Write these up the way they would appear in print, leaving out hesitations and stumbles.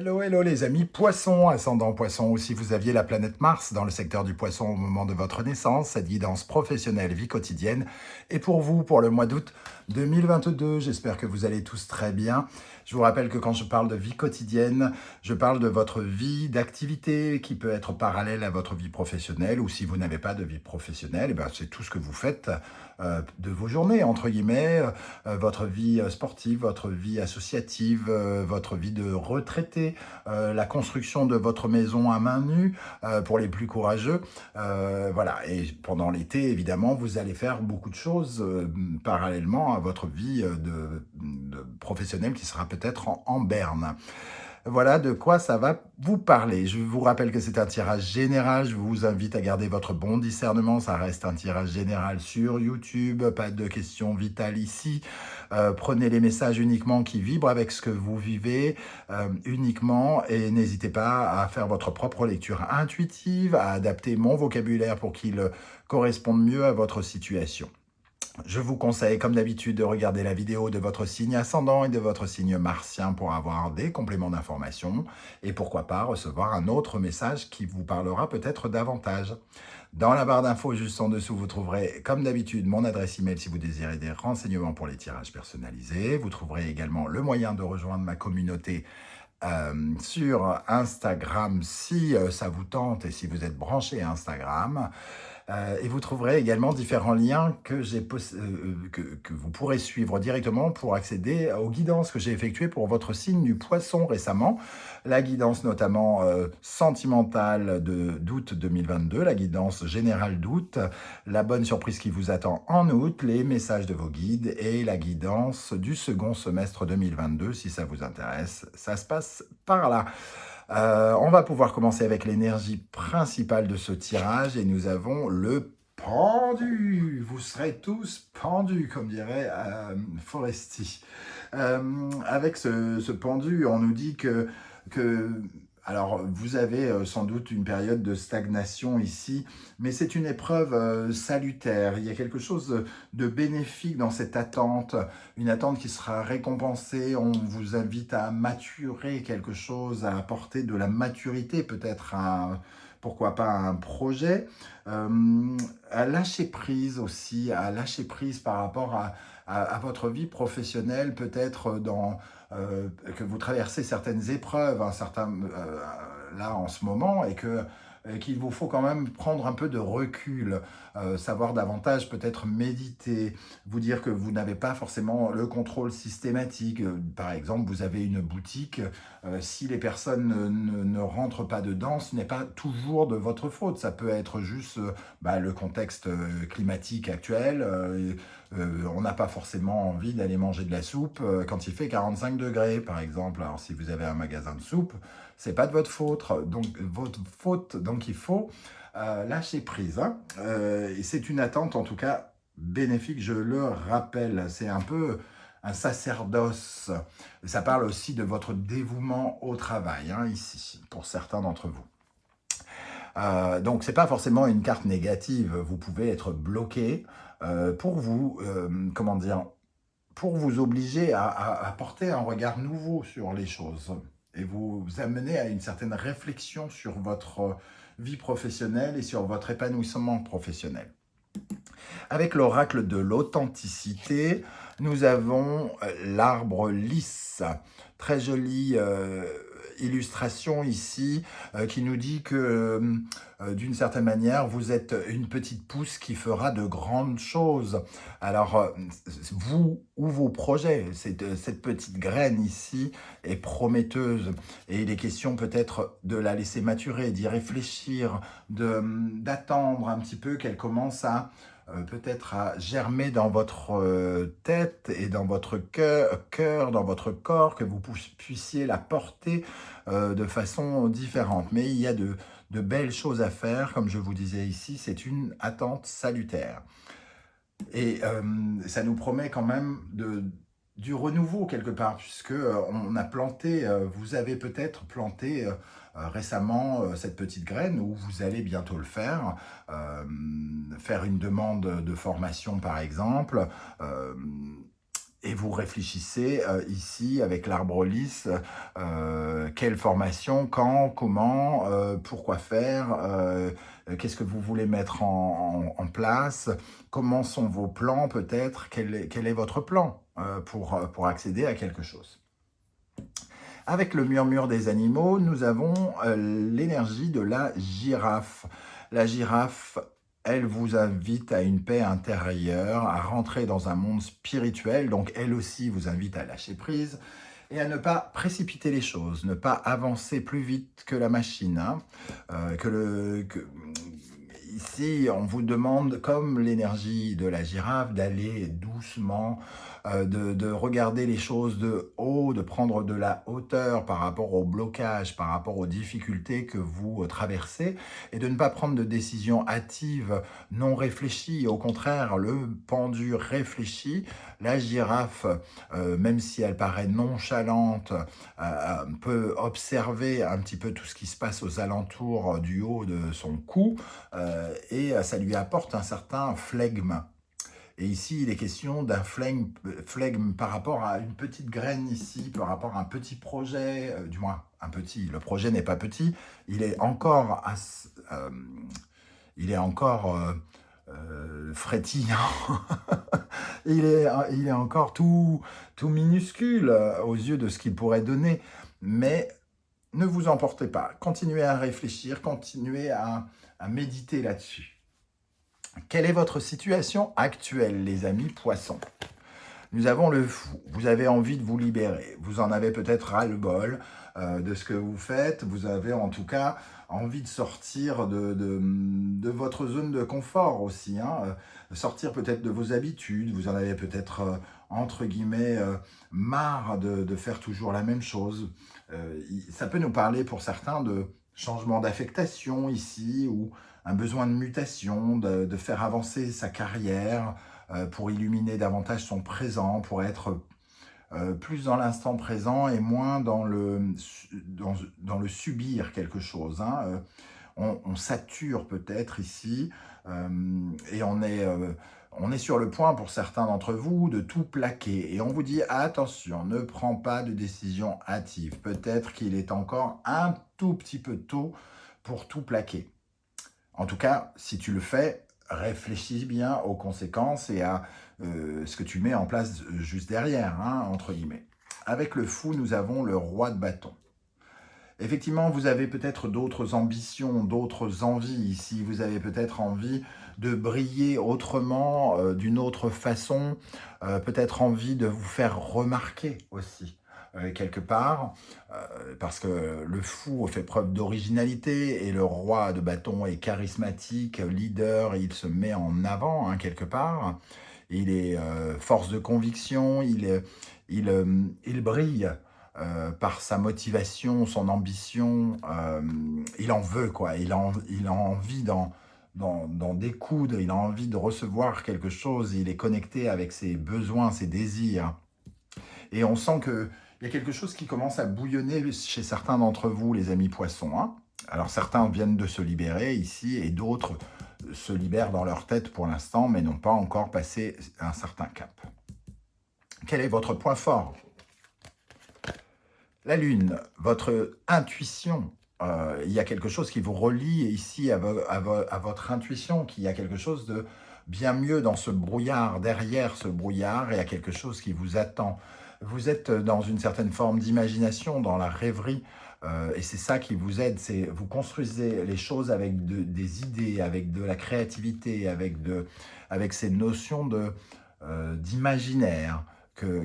Hello, hello les amis poissons, ascendant poisson, ou si vous aviez la planète Mars dans le secteur du poisson au moment de votre naissance, cette guidance professionnelle, vie quotidienne. Et pour vous, pour le mois d'août 2022, j'espère que vous allez tous très bien. Je vous rappelle que quand je parle de vie quotidienne, je parle de votre vie d'activité qui peut être parallèle à votre vie professionnelle, ou si vous n'avez pas de vie professionnelle, eh ben, c'est tout ce que vous faites de vos journées, entre guillemets, votre vie sportive, votre vie associative, votre vie de retraité, la construction de votre maison à main nue pour les plus courageux. Voilà, et pendant l'été, évidemment, vous allez faire beaucoup de choses parallèlement à votre vie de professionnelle qui sera peut-être en berne. Voilà de quoi ça va vous parler. Je vous rappelle que c'est un tirage général. Je vous invite à garder votre bon discernement. Ça reste un tirage général sur YouTube. Pas de questions vitales ici. Prenez les messages uniquement qui vibrent avec ce que vous vivez uniquement. Et n'hésitez pas à faire votre propre lecture intuitive, à adapter mon vocabulaire pour qu'il corresponde mieux à votre situation. Je vous conseille, comme d'habitude, de regarder la vidéo de votre signe ascendant et de votre signe martien pour avoir des compléments d'information et pourquoi pas recevoir un autre message qui vous parlera peut-être davantage. Dans la barre d'infos juste en dessous, vous trouverez, comme d'habitude, mon adresse email si vous désirez des renseignements pour les tirages personnalisés. Vous trouverez également le moyen de rejoindre ma communauté sur Instagram si ça vous tente et si vous êtes branché à Instagram. Et vous trouverez également différents liens que vous pourrez suivre directement pour accéder aux guidances que j'ai effectuées pour votre signe du poisson récemment. La guidance notamment sentimentale d'août 2022, la guidance générale d'août, la bonne surprise qui vous attend en août, les messages de vos guides et la guidance du second semestre 2022 si ça vous intéresse. Ça se passe par là. On va pouvoir commencer avec l'énergie principale de ce tirage et nous avons le pendu. Vous serez tous pendus, comme dirait Foresti. Avec ce pendu, on nous dit que alors, vous avez sans doute une période de stagnation ici, mais c'est une épreuve salutaire. Il y a quelque chose de bénéfique dans cette attente, une attente qui sera récompensée. On vous invite à maturer quelque chose, à apporter de la maturité, peut-être pourquoi pas un projet, à lâcher prise aussi, à lâcher prise par rapport à votre vie professionnelle, peut-être que vous traversez certaines épreuves, là en ce moment, et qu'il vous faut quand même prendre un peu de recul, savoir davantage peut-être méditer, vous dire que vous n'avez pas forcément le contrôle systématique. Par exemple, vous avez une boutique, si les personnes ne rentrent pas dedans, ce n'est pas toujours de votre faute. Ça peut être juste le contexte climatique actuel. On n'a pas forcément envie d'aller manger de la soupe quand il fait 45 degrés, par exemple. Alors, si vous avez un magasin de soupe, c'est pas de votre faute. Donc, il faut lâcher prise. Hein. Et c'est une attente, en tout cas, bénéfique, je le rappelle. C'est un peu un sacerdoce. Ça parle aussi de votre dévouement au travail, hein, ici, pour certains d'entre vous. Donc, ce n'est pas forcément une carte négative. Vous pouvez être bloqué pour vous, pour vous obliger à porter un regard nouveau sur les choses et vous amener à une certaine réflexion sur votre vie professionnelle et sur votre épanouissement professionnel. Avec l'oracle de l'authenticité, nous avons l'arbre lisse. Très jolie illustration ici qui nous dit que d'une certaine manière, vous êtes une petite pousse qui fera de grandes choses. Alors, vous ou vos projets, cette petite graine ici est prometteuse et il est question peut-être de la laisser maturer, d'y réfléchir, d'attendre un petit peu qu'elle commence à peut-être à germer dans votre tête et dans votre cœur, dans votre corps, que vous puissiez la porter de façon différente. Mais il y a de belles choses à faire, comme je vous disais ici, c'est une attente salutaire. Et ça nous promet quand même du renouveau quelque part, puisque on a planté, vous avez peut-être planté récemment cette petite graine, ou vous allez bientôt le faire, faire une demande de formation par exemple, Et vous réfléchissez ici avec l'arbre lisse, quelle formation, quand, comment, pourquoi faire, qu'est-ce que vous voulez mettre en place, comment sont vos plans peut-être, quel est votre plan pour accéder à quelque chose. Avec le murmure des animaux, nous avons l'énergie de la girafe. La girafe, elle vous invite à une paix intérieure, à rentrer dans un monde spirituel, donc elle aussi vous invite à lâcher prise et à ne pas précipiter les choses, ne pas avancer plus vite que la machine. Hein. Ici, on vous demande, comme l'énergie de la girafe, d'aller doucement, de regarder les choses de haut, de prendre de la hauteur par rapport au blocage, par rapport aux difficultés que vous traversez, et de ne pas prendre de décisions hâtives, non réfléchies. Au contraire, le pendu réfléchi, la girafe, même si elle paraît nonchalante, peut observer un petit peu tout ce qui se passe aux alentours du haut de son cou, et ça lui apporte un certain flegme. Et ici, il est question d'un flegme par rapport à une petite graine ici, par rapport à un petit projet, du moins un petit, le projet n'est pas petit, il est encore, frétillant, il est encore tout minuscule aux yeux de ce qu'il pourrait donner, mais ne vous emportez pas, continuez à réfléchir, continuez à méditer là-dessus. Quelle est votre situation actuelle, les amis poissons? Nous avons le fou, vous avez envie de vous libérer, vous en avez peut-être ras-le-bol de ce que vous faites, vous avez en tout cas envie de sortir de votre zone de confort aussi, hein, sortir peut-être de vos habitudes, vous en avez peut-être entre guillemets marre de faire toujours la même chose. Ça peut nous parler pour certains de changement d'affectation ici, ou un besoin de mutation, de faire avancer sa carrière, pour illuminer davantage son présent, pour être plus dans l'instant présent et moins dans le subir quelque chose. Hein. On sature peut-être ici, et on est sur le point pour certains d'entre vous de tout plaquer. Et on vous dit attention, ne prends pas de décision hâtive. Peut-être qu'il est encore un tout petit peu tôt pour tout plaquer. En tout cas, si tu le fais, réfléchis bien aux conséquences et à ce que tu mets en place juste derrière, hein, entre guillemets. Avec le fou, nous avons le roi de bâton. Effectivement, vous avez peut-être d'autres ambitions, d'autres envies ici. Vous avez peut-être envie de briller autrement, d'une autre façon, peut-être envie de vous faire remarquer aussi. Quelque part, parce que le fou fait preuve d'originalité et le roi de bâton est charismatique, leader, il se met en avant, hein, quelque part. Il est force de conviction, il brille par sa motivation, son ambition, il en veut, quoi. Il a envie d'en découdre, il a envie de recevoir quelque chose, il est connecté avec ses besoins, ses désirs. Et on sent qu'il y a quelque chose qui commence à bouillonner chez certains d'entre vous, les amis poissons. Hein. Alors certains viennent de se libérer ici et d'autres se libèrent dans leur tête pour l'instant, mais n'ont pas encore passé un certain cap. Quel est votre point fort? La Lune, votre intuition. Il y a quelque chose qui vous relie ici à votre intuition, qu'il y a quelque chose de bien mieux dans ce brouillard, derrière ce brouillard, il y a quelque chose qui vous attend. Vous êtes dans une certaine forme d'imagination, dans la rêverie, et c'est ça qui vous aide, c'est vous construisez les choses avec des idées, avec de la créativité, avec ces notions d'imaginaire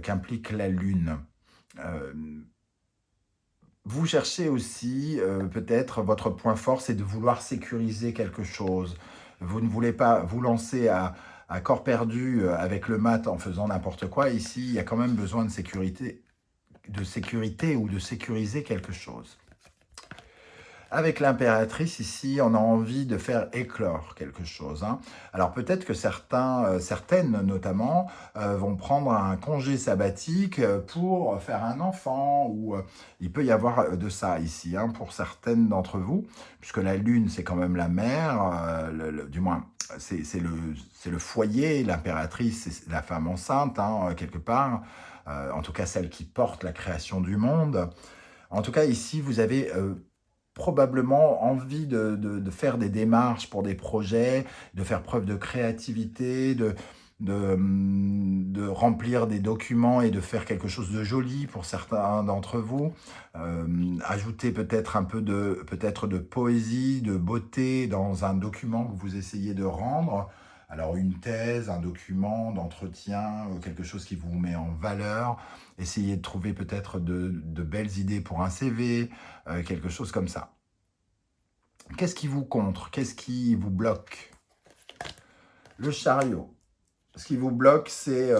qu'implique la Lune. Vous cherchez aussi, peut-être, votre point fort, c'est de vouloir sécuriser quelque chose. Vous ne voulez pas vous lancer à corps perdu avec le mat en faisant n'importe quoi. Ici, il y a quand même besoin de sécurité ou de sécuriser quelque chose. Avec l'impératrice, ici, on a envie de faire éclore quelque chose, hein. Alors peut-être que certaines notamment, vont prendre un congé sabbatique pour faire un enfant, ou il peut y avoir de ça ici, hein, pour certaines d'entre vous, puisque la lune, c'est quand même la mère, du moins, c'est le foyer, l'impératrice, c'est la femme enceinte, hein, quelque part, en tout cas celle qui porte la création du monde. En tout cas, ici, vous avez probablement envie de faire des démarches pour des projets, de faire preuve de créativité, de remplir des documents et de faire quelque chose de joli pour certains d'entre vous. Ajouter peut-être un peu peut-être de poésie, de beauté dans un document que vous essayez de rendre. Alors une thèse, un document d'entretien, quelque chose qui vous met en valeur. Essayez de trouver peut-être de belles idées pour un CV, quelque chose comme ça. Qu'est-ce qui vous contre? Qu'est-ce qui vous bloque? Le chariot. Ce qui vous bloque, c'est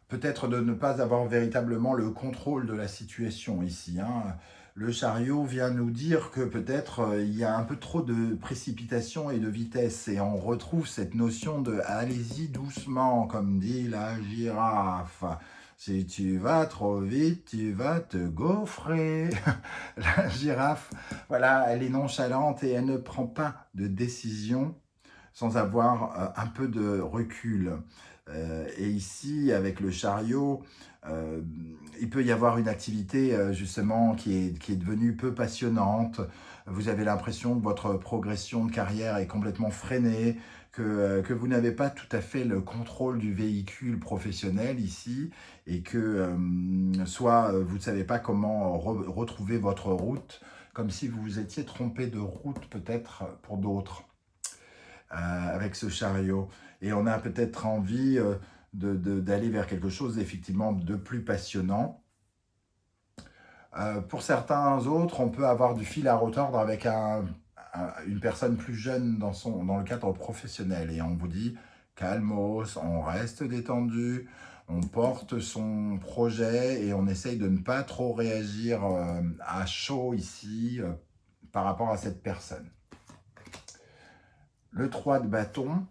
peut-être de ne pas avoir véritablement le contrôle de la situation ici, hein. Le chariot vient nous dire que peut-être il y a un peu trop de précipitation et de vitesse, et on retrouve cette notion de « allez-y doucement », comme dit la girafe. Si tu vas trop vite, tu vas te gaufrer. La girafe, voilà, elle est nonchalante et elle ne prend pas de décision sans avoir un peu de recul. Et ici, avec le chariot, il peut y avoir une activité justement qui est devenue peu passionnante. Vous avez l'impression que votre progression de carrière est complètement freinée, que vous n'avez pas tout à fait le contrôle du véhicule professionnel ici, et que soit vous ne savez pas comment retrouver votre route, comme si vous vous étiez trompé de route peut-être pour d'autres. Avec ce chariot. Et on a peut-être envie d'aller vers quelque chose effectivement de plus passionnant. Pour certains autres, on peut avoir du fil à retordre avec une personne plus jeune dans le cadre professionnel. Et on vous dit, calmos, on reste détendu, on porte son projet et on essaye de ne pas trop réagir à chaud ici par rapport à cette personne. Le 3 de bâton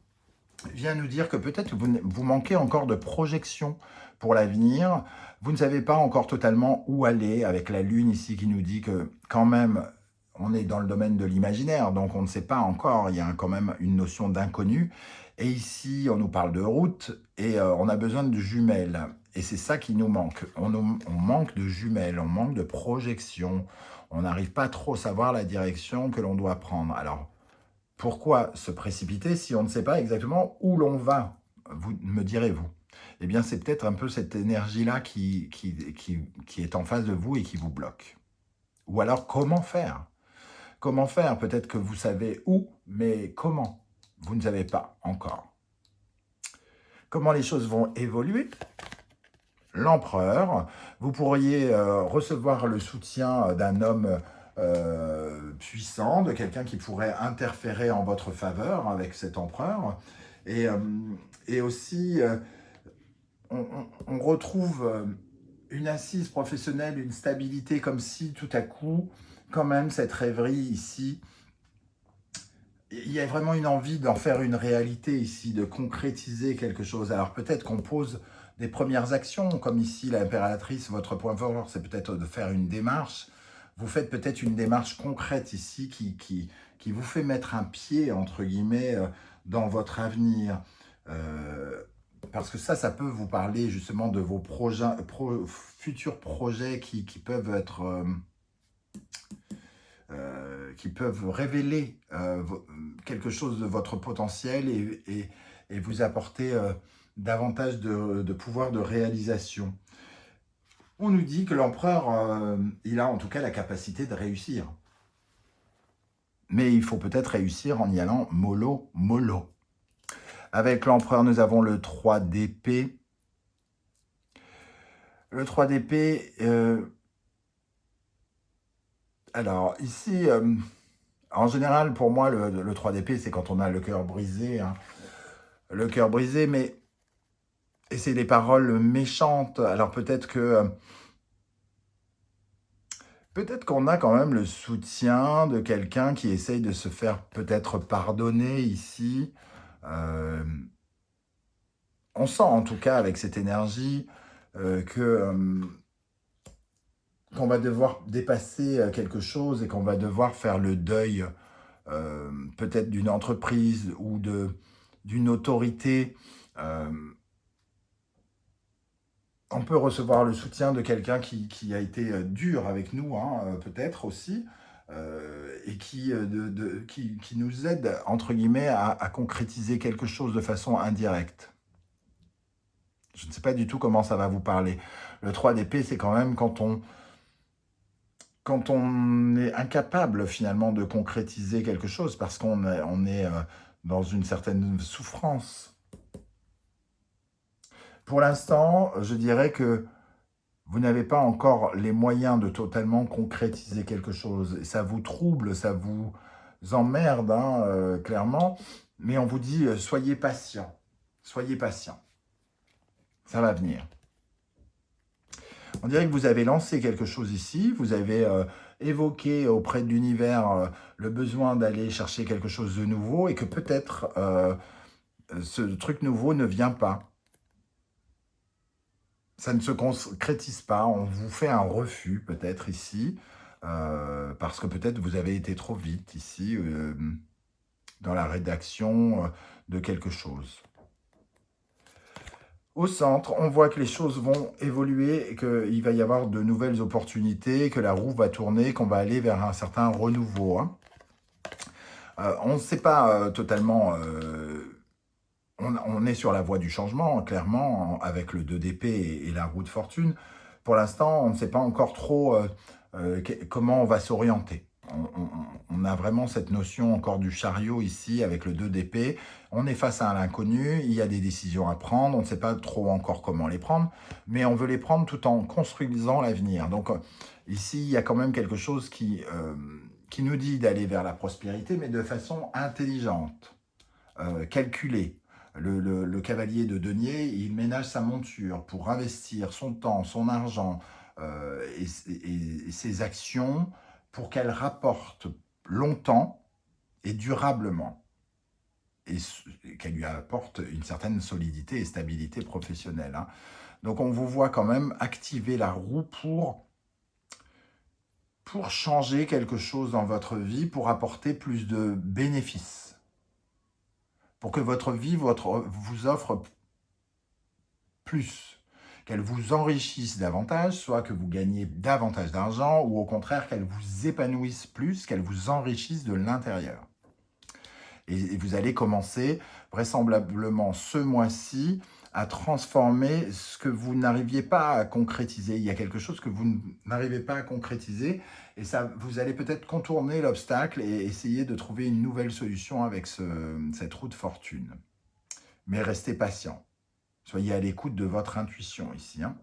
vient nous dire que peut-être vous manquez encore de projection pour l'avenir. Vous ne savez pas encore totalement où aller, avec la lune ici qui nous dit que quand même, on est dans le domaine de l'imaginaire, donc on ne sait pas encore, il y a quand même une notion d'inconnu. Et ici, on nous parle de route et on a besoin de jumelles. Et c'est ça qui nous manque. On manque de jumelles, on manque de projection. On n'arrive pas trop à savoir la direction que l'on doit prendre. Alors, pourquoi se précipiter si on ne sait pas exactement où l'on va? Vous me direz-vous. Eh bien, c'est peut-être un peu cette énergie-là qui est en face de vous et qui vous bloque. Ou alors, comment faire? Comment faire? Peut-être que vous savez où, mais comment? Vous ne savez pas encore. Comment les choses vont évoluer? L'empereur, vous pourriez recevoir le soutien d'un homme puissant, de quelqu'un qui pourrait interférer en votre faveur avec cet empereur. Et aussi, on retrouve une assise professionnelle, une stabilité, comme si tout à coup, quand même, cette rêverie ici, il y a vraiment une envie d'en faire une réalité ici, de concrétiser quelque chose. Alors peut-être qu'on pose des premières actions, comme ici l'impératrice, votre point fort, c'est peut-être de faire une démarche. Vous faites peut-être une démarche concrète ici qui vous fait mettre un pied, entre guillemets, dans votre avenir. Parce que ça peut vous parler justement de vos futurs projets qui peuvent être... qui peuvent révéler quelque chose de votre potentiel et vous apporter davantage de pouvoir de réalisation. On nous dit que l'empereur, il a en tout cas la capacité de réussir. Mais il faut peut-être réussir en y allant mollo, mollo. Avec l'empereur, nous avons le 3 d'épée. Le 3 d'épée, alors ici, en général, pour moi, le 3 d'épée, c'est quand on a le cœur brisé. Hein. Le cœur brisé, mais... Et c'est des paroles méchantes. Alors peut-être que Peut-être qu'on a quand même le soutien de quelqu'un qui essaye de se faire peut-être pardonner ici. Hem, on sent en tout cas avec cette énergie, que, qu'on va devoir dépasser, quelque chose et qu'on va devoir faire le deuil, peut-être d'une entreprise ou d'une autorité. Hem, on peut recevoir le soutien de quelqu'un qui a été, dur avec nous, hein, peut-être aussi, et qui nous aide entre guillemets à concrétiser quelque chose de façon indirecte. Je ne sais pas du tout comment ça va vous parler. Le 3 d'épée, c'est quand même quand on est incapable finalement de concrétiser quelque chose parce qu'on est dans une certaine souffrance. Pour l'instant, je dirais que vous n'avez pas encore les moyens de totalement concrétiser quelque chose. Et ça vous trouble, ça vous emmerde, hein, clairement. Mais on vous dit, soyez patient. Soyez patient. Ça va venir. On dirait que vous avez lancé quelque chose ici. Vous avez évoqué auprès de l'univers le besoin d'aller chercher quelque chose de nouveau et que peut-être ce truc nouveau ne vient pas. Ça ne se concrétise pas, on vous fait un refus peut-être ici, parce que peut-être vous avez été trop vite ici, dans la rédaction de quelque chose. Au centre, on voit que les choses vont évoluer et qu'il va y avoir de nouvelles opportunités, que la roue va tourner, qu'on va aller vers un certain renouveau, hein. On ne sait pas totalement... on est sur la voie du changement, clairement, avec le 2 d'épée et la roue de fortune. Pour l'instant, on ne sait pas encore trop comment on va s'orienter. On a vraiment cette notion encore du chariot ici, avec le 2 d'épée. On est face à l'inconnu, il y a des décisions à prendre, on ne sait pas trop encore comment les prendre, mais on veut les prendre tout en construisant l'avenir. Donc ici, il y a quand même quelque chose qui nous dit d'aller vers la prospérité, mais de façon intelligente, calculée. Le cavalier de denier, il ménage sa monture pour investir son temps, son argent et ses actions pour qu'elles rapportent longtemps et durablement et qu'elles lui apportent une certaine solidité et stabilité professionnelle, hein. Donc on vous voit quand même activer la roue pour changer quelque chose dans votre vie, pour apporter plus de bénéfices, pour que votre vie vous offre plus, qu'elle vous enrichisse davantage, soit que vous gagnez davantage d'argent, ou au contraire qu'elle vous épanouisse plus, qu'elle vous enrichisse de l'intérieur. Et vous allez commencer vraisemblablement ce mois-ci à transformer ce que vous n'arriviez pas à concrétiser. Il y a quelque chose que vous n'arrivez pas à concrétiser et ça, vous allez peut-être contourner l'obstacle et essayer de trouver une nouvelle solution avec cette roue de fortune. Mais restez patient. Soyez à l'écoute de votre intuition ici, hein.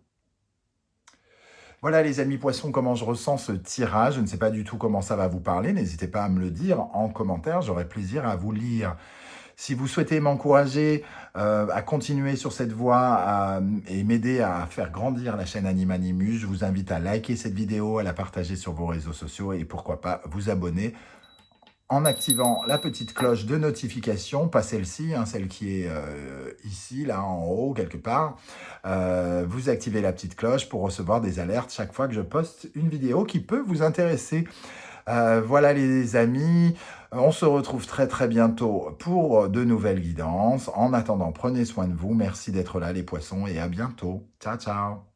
Voilà les amis poissons, comment je ressens ce tirage. Je ne sais pas du tout comment ça va vous parler. N'hésitez pas à me le dire en commentaire. J'aurai plaisir à vous lire. Si vous souhaitez m'encourager à continuer sur cette voie et m'aider à faire grandir la chaîne Animanimus, je vous invite à liker cette vidéo, à la partager sur vos réseaux sociaux et pourquoi pas vous abonner en activant la petite cloche de notification, pas celle-ci, hein, celle qui est ici, là en haut, quelque part. Vous activez la petite cloche pour recevoir des alertes chaque fois que je poste une vidéo qui peut vous intéresser. Voilà les amis, on se retrouve très très bientôt pour de nouvelles guidances. En attendant, prenez soin de vous. Merci d'être là les poissons et à bientôt. Ciao, ciao.